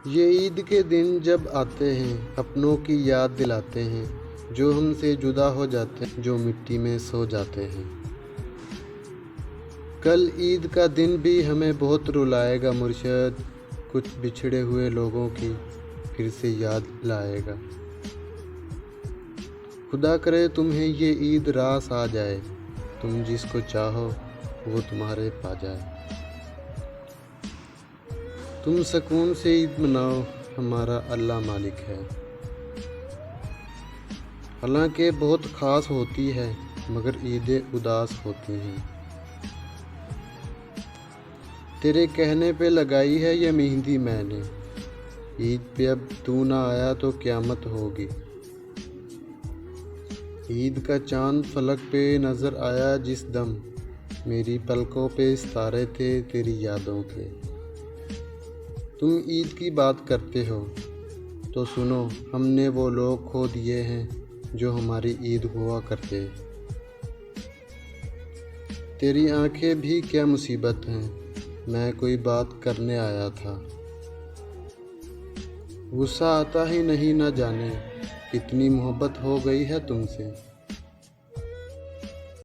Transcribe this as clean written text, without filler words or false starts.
یہ عید کے دن جب آتے ہیں اپنوں کی یاد دلاتے ہیں، جو ہم سے جدا ہو جاتے ہیں، جو مٹی میں سو جاتے ہیں۔ کل عید کا دن بھی ہمیں بہت رلائے گا مرشد، کچھ بچھڑے ہوئے لوگوں کی پھر سے یاد لائے گا۔ خدا کرے تمہیں یہ عید راس آ جائے، تم جس کو چاہو وہ تمہارے پا جائے۔ تم سکون سے عید مناؤ، ہمارا اللہ مالک ہے۔ حالانکہ بہت خاص ہوتی ہے مگر عیدیں اداس ہوتی ہیں۔ تیرے کہنے پہ لگائی ہے یہ مہندی میں نے، عید پہ اب تو نہ آیا تو قیامت ہوگی۔ عید کا چاند فلک پہ نظر آیا جس دم، میری پلکوں پہ ستارے تھے تیری یادوں کے۔ تم عید کی بات کرتے ہو تو سنو، ہم نے وہ لوگ کھو دیے ہیں جو ہماری عید ہوا کرتے۔ تیری آنکھیں بھی کیا مصیبت ہیں، میں کوئی بات کرنے آیا تھا۔ غصہ آتا ہی نہیں، نہ جانے کتنی محبت ہو گئی ہے تم سے۔